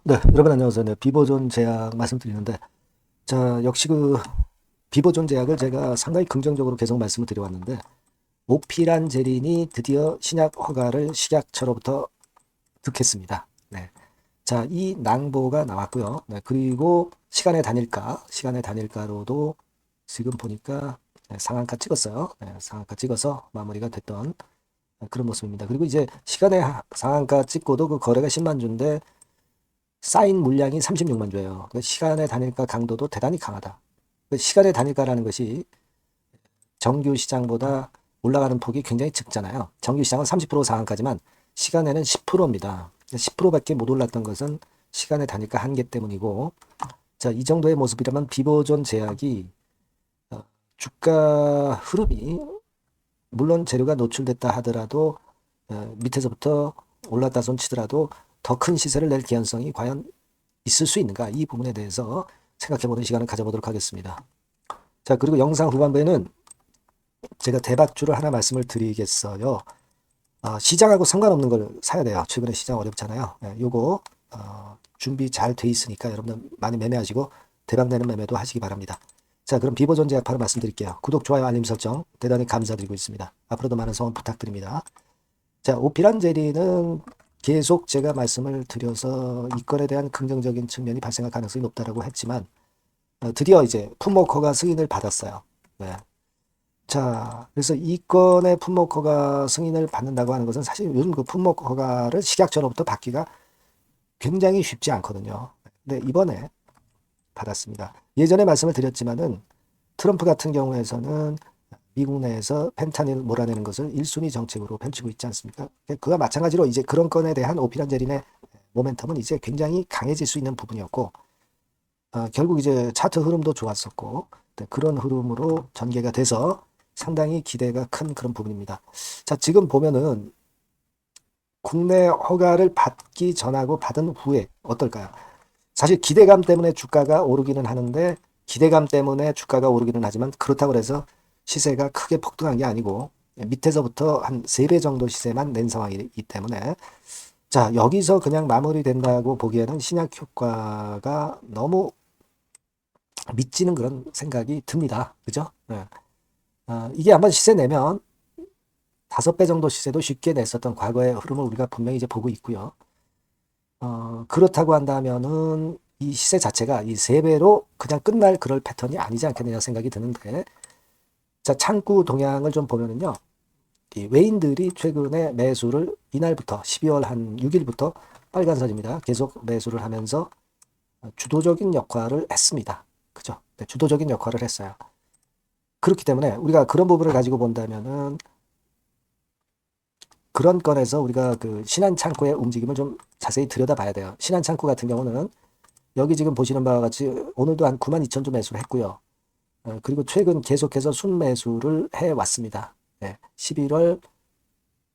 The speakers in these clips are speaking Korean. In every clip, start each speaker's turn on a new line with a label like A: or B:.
A: 네, 여러분 안녕하세요. 네, 비보존 제약 말씀드리는데, 자, 역시 비보존 제약을 제가 상당히 긍정적으로 계속 말씀을 드려왔는데, 오피란제린이 드디어 신약 허가를 식약처로부터 득했습니다. 네. 자, 이 낭보가 나왔고요. 네, 그리고 시간의 단일가로도 지금 보니까 네, 상한가 찍었어요. 네, 상한가 찍어서 마무리가 됐던 그런 모습입니다. 그리고 이제 상한가 찍고도 그 거래가 10만 주인데, 쌓인 물량이 36만 주예요. 그 시간의 단일가 강도도 대단히 강하다. 그 시간의 단일가라는 것이 정규 시장보다 올라가는 폭이 굉장히 적잖아요. 정규 시장은 30% 상한가지만 시간에는 10%입니다. 10%밖에 못 올랐던 것은 시간의 단일가 한계 때문이고, 자, 이 정도의 모습이라면 비보존 제약이 주가 흐름이 물론 재료가 노출됐다 하더라도 밑에서부터 올랐다 손 치더라도 더 큰 시세를 낼 개연성이 과연 있을 수 있는가, 이 부분에 대해서 생각해보는 시간을 가져보도록 하겠습니다. 자, 그리고 영상 후반부에는 제가 대박주를 하나 말씀을 드리겠어요. 시장하고 상관없는 걸 사야 돼요. 최근에 시장 어렵잖아요. 요거 준비 잘 돼 있으니까 여러분들 많이 매매하시고 대박내는 매매도 하시기 바랍니다. 자, 그럼 비보존 제약 바로 말씀드릴게요. 구독, 좋아요, 알림 설정 대단히 감사드리고 있습니다. 앞으로도 많은 성원 부탁드립니다. 자, 오피란제리는 계속 제가 말씀을 드려서 이 건에 대한 긍정적인 측면이 발생할 가능성이 높다라고 했지만, 드디어 이제 품목허가 승인을 받았어요. 네. 자, 그래서 이 건의 품목허가 승인을 받는다고 하는 것은 사실 요즘 그 품목허가를 식약처로부터 받기가 굉장히 쉽지 않거든요. 근데 이번에 받았습니다. 예전에 말씀을 드렸지만은 트럼프 같은 경우에서는 미국 내에서 펜타닐 몰아내는 것을 1순위 정책으로 펼치고 있지 않습니까? 그와 마찬가지로 이제 그런 건에 대한 오피란제린의 모멘텀은 이제 굉장히 강해질 수 있는 부분이었고, 결국 이제 차트 흐름도 좋았었고, 그런 흐름으로 전개가 돼서 상당히 기대가 큰 그런 부분입니다. 자, 지금 보면은 국내 허가를 받기 전하고 받은 후에 어떨까요? 사실 기대감 때문에 주가가 오르기는 하는데, 기대감 때문에 주가가 오르기는 하지만 그렇다고 해서 시세가 크게 폭등한 게 아니고 밑에서부터 한 3배 정도 시세만 낸 상황이기 때문에, 자, 여기서 그냥 마무리된다고 보기에는 신약 효과가 너무 믿지는 그런 생각이 듭니다. 그죠? 네. 이게 한번 시세 내면 5배 정도 시세도 쉽게 냈었던 과거의 흐름을 우리가 분명히 이제 보고 있고요. 그렇다고 한다면은 이 시세 자체가 이 3배로 그냥 끝날 그럴 패턴이 아니지 않겠느냐 생각이 드는데, 자, 창구 동향을 좀 보면은요. 이 외인들이 최근에 매수를 이날부터 12월 한 6일부터 빨간 선입니다. 계속 매수를 하면서 주도적인 역할을 했습니다. 그죠? 네, 주도적인 역할을 했어요. 그렇기 때문에 우리가 그런 부분을 가지고 본다면은 그런 건에서 우리가 그 신한창구의 움직임을 좀 자세히 들여다봐야 돼요. 신한창구 같은 경우는 여기 지금 보시는 바와 같이 오늘도 한 9만 2천 주 매수를 했고요. 그리고 최근 계속해서 순매수를 해왔습니다. 11월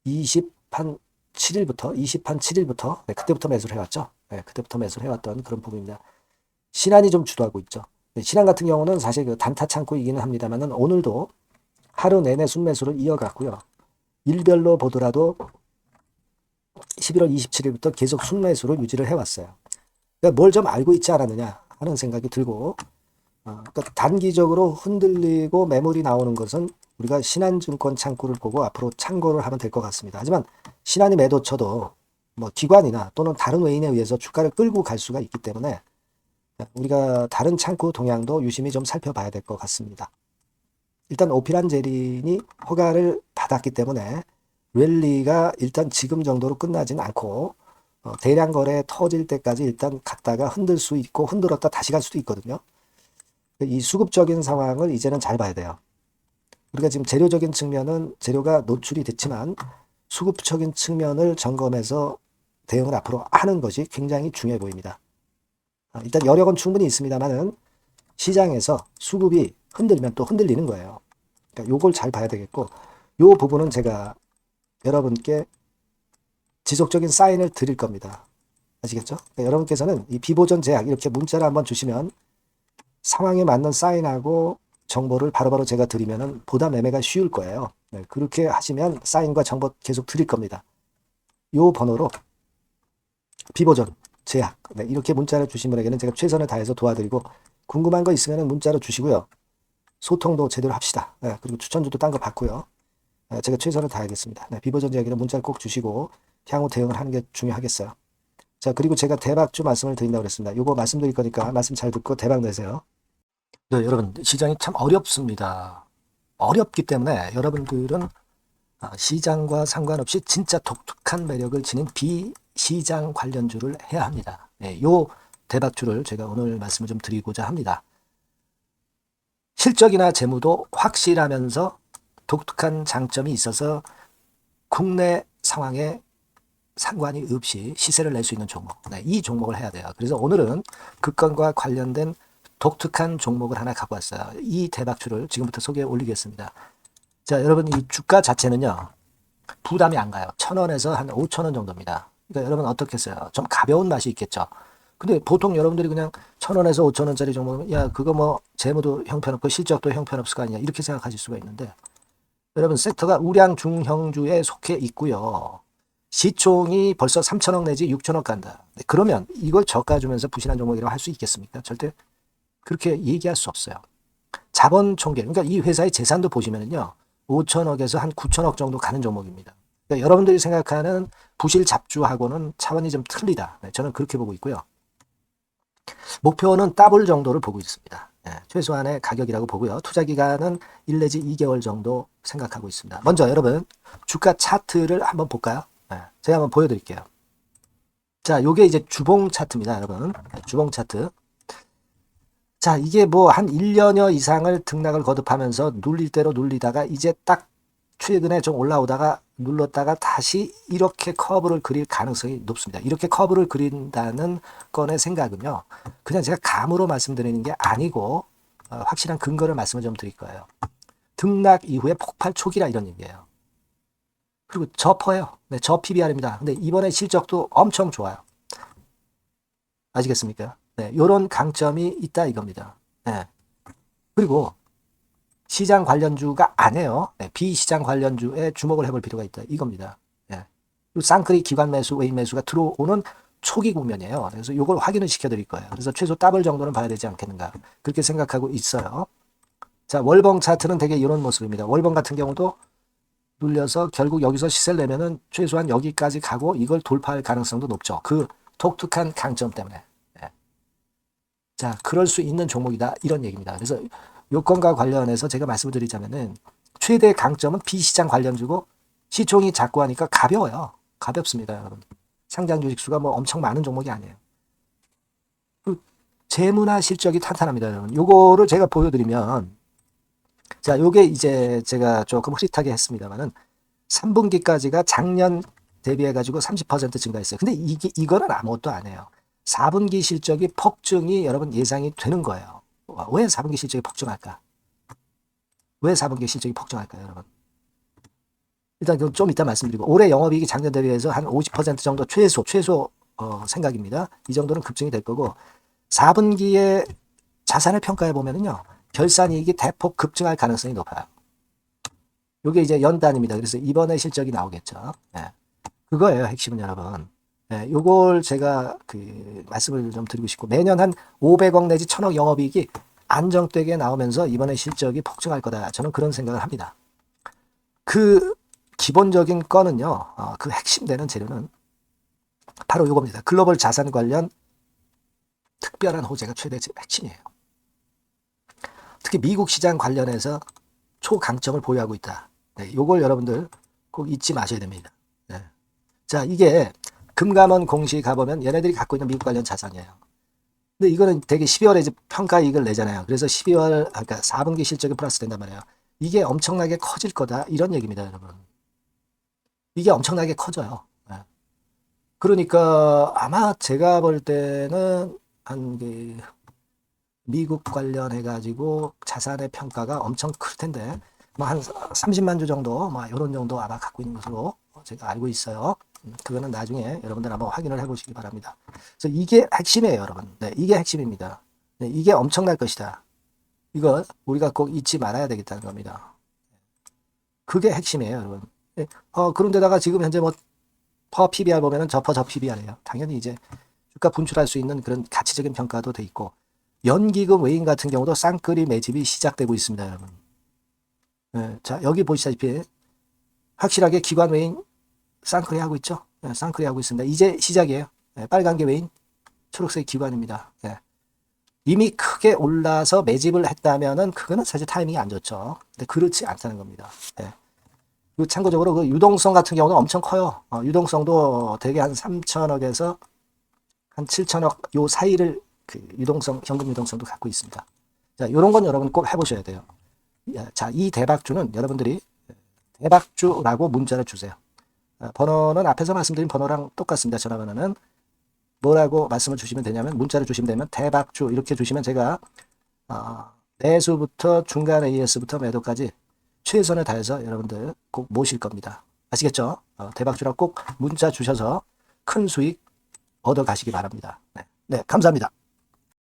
A: 20한 7일부터 그때부터 매수를 해왔죠. 그때부터 매수를 해왔던 그런 부분입니다. 신한이 좀 주도하고 있죠. 신한 같은 경우는 사실 그 단타 창구이기는 합니다만은 오늘도 하루 내내 순매수를 이어갔고요. 일별로 보더라도 11월 27일부터 계속 순매수를 유지를 해왔어요. 그러니까 뭘 좀 알고 있지 않았느냐 하는 생각이 들고, 그러니까 단기적으로 흔들리고 매물이 나오는 것은 우리가 신한증권 창구를 보고 앞으로 참고를 하면 될 것 같습니다. 하지만 신한이 매도 쳐도 뭐 기관이나 또는 다른 외인에 의해서 주가를 끌고 갈 수가 있기 때문에 우리가 다른 창구 동향도 유심히 좀 살펴봐야 될 것 같습니다. 일단 오피란제린이 허가를 받았기 때문에 랠리가 일단 지금 정도로 끝나지는 않고 대량 거래 터질 때까지 일단 갔다가 흔들 수 있고 흔들었다 다시 갈 수도 있거든요. 이 수급적인 상황을 이제는 잘 봐야 돼요. 우리가 지금 재료적인 측면은 재료가 노출이 됐지만 수급적인 측면을 점검해서 대응을 앞으로 하는 것이 굉장히 중요해 보입니다. 일단 여력은 충분히 있습니다만은 시장에서 수급이 흔들면 또 흔들리는 거예요. 그러니까 요걸 잘 봐야 되겠고, 요 부분은 제가 여러분께 지속적인 사인을 드릴 겁니다. 아시겠죠? 그러니까 여러분께서는 이 비보존 제약 이렇게 문자를 한번 주시면 상황에 맞는 사인하고 정보를 바로바로 제가 드리면은 보다 매매가 쉬울 거예요. 그렇게 하시면 사인과 정보 계속 드릴 겁니다. 요 번호로 비보존 제약. 네, 이렇게 문자를 주신 분에게는 제가 최선을 다해서 도와드리고 궁금한 거 있으면 문자로 주시고요. 소통도 제대로 합시다. 네, 그리고 추천주도 딴 거 받고요. 제가 최선을 다하겠습니다. 네, 비버전 이야기는 문자를 꼭 주시고 향후 대응을 하는 게 중요하겠어요. 자, 그리고 제가 대박주 말씀을 드린다고 그랬습니다. 요거 말씀드릴 거니까 말씀 잘 듣고 대박 내세요. 네, 여러분 시장이 참 어렵습니다. 어렵기 때문에 여러분들은 시장과 상관없이 진짜 독특한 매력을 지닌 비시장 관련주를 해야 합니다. 네, 요 대박주를 제가 오늘 말씀을 좀 드리고자 합니다. 실적이나 재무도 확실하면서 독특한 장점이 있어서 국내 상황에 상관이 없이 시세를 낼 수 있는 종목. 네, 이 종목을 해야 돼요. 그래서 오늘은 그 건과 관련된 독특한 종목을 하나 갖고 왔어요. 이 대박주를 지금부터 소개해 올리겠습니다. 자, 여러분 이 주가 자체는요. 부담이 안 가요. 1,000원에서 한 5,000원 정도입니다. 그러니까 여러분 어떻겠어요? 좀 가벼운 맛이 있겠죠. 근데 보통 여러분들이 그냥 1,000원에서 5,000원짜리 종목은 야 그거 뭐 재무도 형편없고 실적도 형편없을 거 아니냐 이렇게 생각하실 수가 있는데 여러분 섹터가 우량 중형주에 속해 있고요. 시총이 벌써 3,000억 내지 6,000억 간다. 네, 그러면 이걸 저가 주면서 부실한 종목이라고 할 수 있겠습니까? 절대 그렇게 얘기할 수 없어요. 자본 총계, 그러니까 이 회사의 재산도 보시면은요. 5,000억에서 한 9,000억 정도 가는 종목입니다. 그러니까 여러분들이 생각하는 부실 잡주하고는 차원이 좀 틀리다. 네, 저는 그렇게 보고 있고요. 목표는 더블 정도를 보고 있습니다. 네, 최소한의 가격이라고 보고요. 투자 기간은 1 내지 2개월 정도 생각하고 있습니다. 먼저 여러분 주가 차트를 한번 볼까요? 네, 제가 한번 보여드릴게요. 자, 요게 이제 주봉 차트입니다, 여러분. 네, 주봉 차트. 자, 이게 뭐 한 1년여 이상을 등락을 거듭하면서 눌릴 대로 눌리다가 이제 딱 최근에 좀 올라오다가 눌렀다가 다시 이렇게 커브를 그릴 가능성이 높습니다. 이렇게 커브를 그린다는 건의 생각은요. 그냥 제가 감으로 말씀드리는 게 아니고 확실한 근거를 말씀을 좀 드릴 거예요. 등락 이후에 폭발 초기라 이런 얘기예요. 그리고 저퍼예요. 네, 저 PBR입니다. 근데 이번에 실적도 엄청 좋아요. 아시겠습니까? 네, 요런 강점이 있다 이겁니다. 네. 그리고 시장 관련주가 아니에요. 네, 비시장 관련주에 주목을 해볼 필요가 있다 이겁니다. 네. 쌍끌이 기관 매수, 외인 매수가 들어오는 초기 국면이에요. 그래서 요걸 확인을 시켜드릴 거예요. 그래서 최소 더블 정도는 봐야 되지 않겠는가 그렇게 생각하고 있어요. 자, 월봉 차트는 되게 이런 모습입니다. 월봉 같은 경우도 눌려서 결국 여기서 시세를 내면은 최소한 여기까지 가고 이걸 돌파할 가능성도 높죠. 그 독특한 강점 때문에. 네. 자, 그럴 수 있는 종목이다 이런 얘기입니다. 그래서 요건과 관련해서 제가 말씀을 드리자면은 최대 강점은 비시장 관련주고 시총이 작고 하니까 가벼워요. 가볍습니다, 여러분. 상장 주식 수가 뭐 엄청 많은 종목이 아니에요. 재무나 실적이 탄탄합니다, 여러분. 요거를 제가 보여드리면 자, 요게 이제 제가 조금 흐릿하게 했습니다만은 3분기까지가 작년 대비해가지고 30% 증가했어요. 근데 이거는 아무것도 아니에요. 4분기 실적이 폭증이 여러분 예상이 되는 거예요. 왜 4분기 실적이 폭증할까? 왜 4분기 실적이 폭증할까요, 여러분? 일단 그건 좀 이따 말씀드리고 올해 영업이익이 작년 대비해서 한 50% 정도 최소 생각입니다. 이 정도는 급증이 될 거고 4분기에 자산을 평가해 보면은요. 결산이익이 대폭 급증할 가능성이 높아요. 이게 이제 연단입니다. 그래서 이번에 실적이 나오겠죠. 네. 그거예요, 핵심은 여러분. 네, 요걸 제가 말씀을 좀 드리고 싶고 매년 한 500억 내지 1,000억 영업이익이 안정되게 나오면서 이번에 실적이 폭증할 거다. 저는 그런 생각을 합니다. 그 기본적인 건은요. 그 핵심 되는 재료는 바로 요겁니다. 글로벌 자산 관련 특별한 호재가 최대 핵심이에요. 특히 미국 시장 관련해서 초강점을 보유하고 있다. 네, 요걸 여러분들 꼭 잊지 마셔야 됩니다. 네. 자, 이게 금감원 공시 가보면 얘네들이 갖고 있는 미국 관련 자산이에요. 근데 이거는 되게 12월에 이제 평가이익을 내잖아요. 그래서 12월, 그러니까 4분기 실적이 플러스 된단 말이에요. 이게 엄청나게 커질 거다. 이런 얘기입니다, 여러분. 이게 엄청나게 커져요. 네. 그러니까 아마 제가 볼 때는 미국 관련해가지고 자산의 평가가 엄청 클 텐데, 뭐 한 30만 주 정도, 뭐 이런 정도 아마 갖고 있는 것으로 제가 알고 있어요. 그거는 나중에 여러분들 한번 확인을 해보시기 바랍니다. 그래서 이게 핵심이에요, 여러분. 네, 이게 핵심입니다. 네, 이게 엄청날 것이다. 이거 우리가 꼭 잊지 말아야 되겠다는 겁니다. 그게 핵심이에요, 여러분. 그런데다가 지금 현재 뭐 퍼 PBR 보면은 저 PBR이에요. 당연히 이제 주가 분출할 수 있는 그런 가치적인 평가도 돼 있고, 연기금 외인 같은 경우도 쌍끌이 매집이 시작되고 있습니다, 여러분. 자, 여기 보시다시피 확실하게 기관 외인 쌍끌이 하고 있죠. 쌍끌이 하고 있습니다. 이제 시작이에요. 빨간 게 외인, 초록색 기관입니다. 이미 크게 올라서 매집을 했다면은 그거는 사실 타이밍이 안 좋죠. 근데 그렇지 않다는 겁니다. 그리고 참고적으로 그 유동성 같은 경우는 엄청 커요. 유동성도 대개 한 3천억에서 한 7천억 요 사이를 그 유동성, 현금 유동성도 갖고 있습니다. 자, 요런 건 여러분 꼭 해보셔야 돼요. 자, 이 대박주는 여러분들이 대박주라고 문자를 주세요. 번호는 앞에서 말씀드린 번호랑 똑같습니다. 전화번호는 뭐라고 말씀을 주시면 되냐면, 문자를 주시면 되면 대박주 이렇게 주시면 제가 매수부터 중간 AS부터 매도까지 최선을 다해서 여러분들 꼭 모실 겁니다. 아시겠죠? 대박주라고 꼭 문자 주셔서 큰 수익 얻어 가시기 바랍니다. 네, 감사합니다.